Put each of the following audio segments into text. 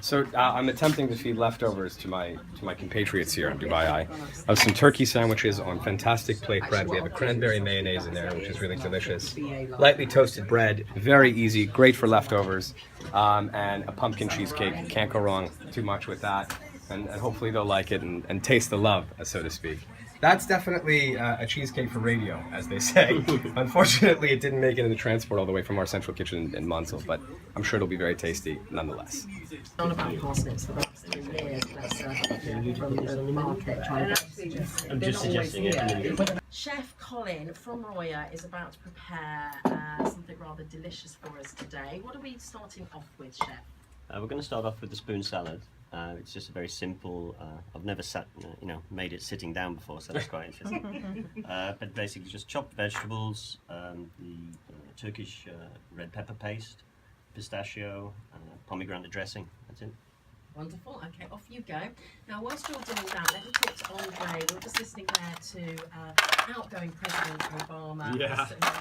So I'm attempting to feed leftovers to my compatriots here in Dubai. I have some turkey sandwiches on fantastic plate bread. We have a cranberry mayonnaise in there, which is really delicious. Lightly toasted bread, very easy, great for leftovers, and a pumpkin cheesecake. Can't go wrong too much with that. And hopefully they'll like it and taste the love, so to speak. That's definitely a cheesecake for radio, as they say. Unfortunately, it didn't make it in the transport all the way from our central kitchen in Mosul, but I'm sure it'll be very tasty nonetheless. On about parsnips for the last 2 years, from the market trying to I'm just suggesting it. Chef Colin from Ruya is about to prepare something rather delicious for us today. What are we starting off with, Chef? We're going to start off with the spoon salad. It's just a very simple. I've never made it sitting down before, so that's quite interesting. But basically, just chopped vegetables, the Turkish red pepper paste, pistachio, pomegranate dressing. That's it. Wonderful. Okay, off you go. Now, whilst you're doing that, let me talk to Andre. We were just listening there to outgoing President Obama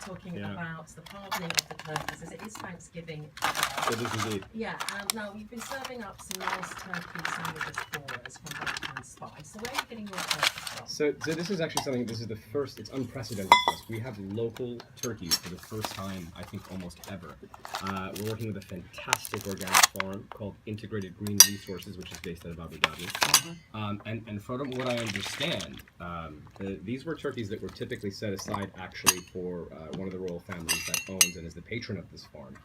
talking about the pardoning of the turkeys, as it is Thanksgiving. It is indeed. Yeah, and now you've been serving up some nice turkey sandwiches for us from Balkan Spice. So where are you getting your turkeys from? So this is actually something, this is the first, it's unprecedented for us. We have local turkeys for the first time, I think, almost ever. We're working with a fantastic organic farm called Integrated Green Resources, which is based out of Abu Dhabi. And from what I understand, these were turkeys that were typically set aside actually for one of the royal families that owns and is the patron of this farm.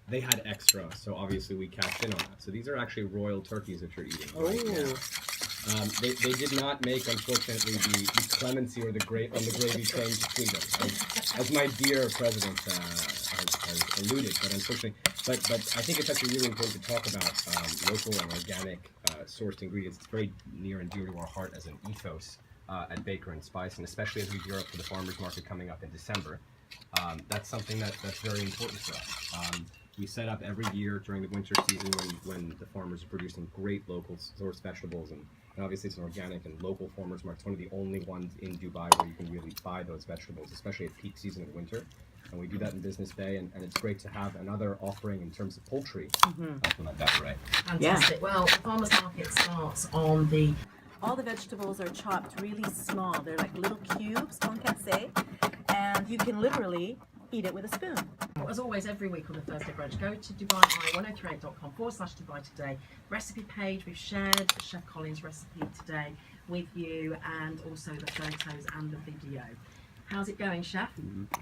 They had extra, so obviously we cashed in on that. So these are actually royal turkeys that you're eating right now. They did not make, unfortunately, the clemency or the gravy train to freedom, as my dear president has alluded. But unfortunately, but I think it's actually really important to talk about local and organic sourced ingredients. It's very near and dear to our heart as an ethos at Baker and Spice, and especially as we gear up for the farmers market coming up in December. That's something that's very important for us. We set up every year during the winter season when the farmers are producing great local sourced vegetables, and obviously it's an organic and local farmers market. It's one of the only ones in Dubai where you can really buy those vegetables, especially at peak season of winter. And we do that in Business Bay, and it's great to have another offering in terms of poultry. Like that, right? Fantastic. Yeah. Well, the farmers market starts on the... All the vegetables are chopped really small. They're like little cubes, on cassé, and you can literally eat it with a spoon. As always, every week on the Thursday Brunch, go to DubaiI1038.com/Dubai Today recipe page. We've shared Chef Colin's recipe today with you, and also the photos and the video. How's it going, Chef?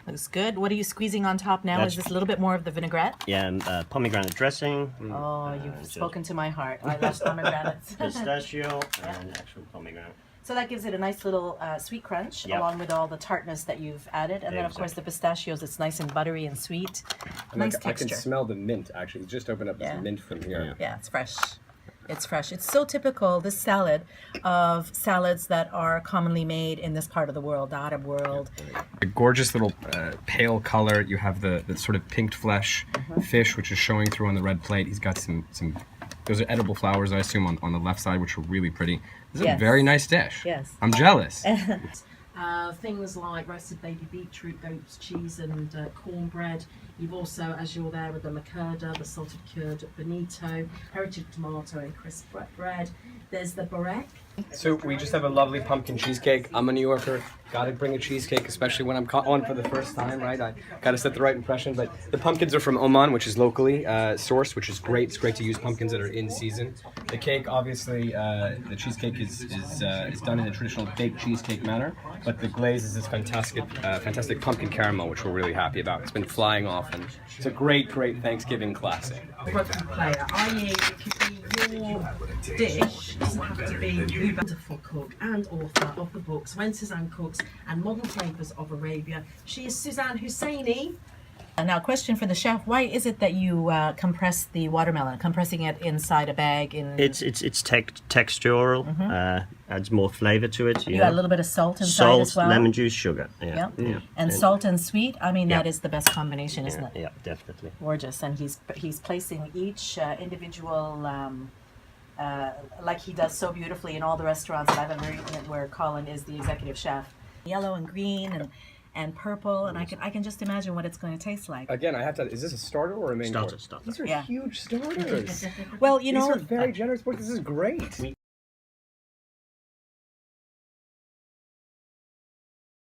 Looks good. What are you squeezing on top now? Is this a little bit more of the vinaigrette? Yeah, and pomegranate dressing. Oh, you've spoken to my heart. I love pomegranates. Pistachio and actual pomegranate. So that gives it a nice little sweet crunch, along with all the tartness that you've added. And then, of course, the pistachios, it's nice and buttery and sweet. Nice texture. I can smell the mint, actually. It's just opened up this mint from here. Yeah, it's fresh. It's fresh. It's so typical, this salad, of salads that are commonly made in this part of the world, the Arab world. A gorgeous little pale color. You have the sort of pinked flesh fish, which is showing through on the red plate. He's got some those are edible flowers, I assume, on the left side, which are really pretty. This is a very nice dish. Yes. I'm jealous. Things like roasted baby beetroot, goat's cheese, and cornbread. You've also, as you're there with the Lakerda, the salted cured bonito, heritage tomato, and crisp bread. There's the barek. So we just have a lovely pumpkin cheesecake. I'm a New Yorker. Got to bring a cheesecake, especially when I'm on for the first time, right? I got to set the right impression. But the pumpkins are from Oman, which is locally sourced, which is great. It's great to use pumpkins that are in season. The cake, obviously, the cheesecake is done in a traditional baked cheesecake manner, but the glaze is this fantastic pumpkin caramel, which we're really happy about. It's been flying off, and it's a great Thanksgiving classic. Rugby player, i.e., it could be your dish. It doesn't have to be you. Wonderful cook and author of the books When Suzanne Cooks and Modern Flavors of Arabia. She is Suzanne Husseini. Now, question for the chef: why is it that you compress the watermelon, compressing it inside a bag? It's textural. Adds more flavor to it. You add a little bit of salt inside as well. Salt, lemon juice, sugar. Yeah. And salt and sweet. I mean, that is the best combination, isn't it? Yeah, definitely. Gorgeous. And he's placing each individual. Like he does so beautifully in all the restaurants that I've ever eaten at, where Colin is the executive chef. Yellow and green and purple, and I can just imagine what it's going to taste like. Again, I have to. Is this a starter or a main course? Starter. These are Yeah. huge starters. Well, you These know, are very generous. This is great.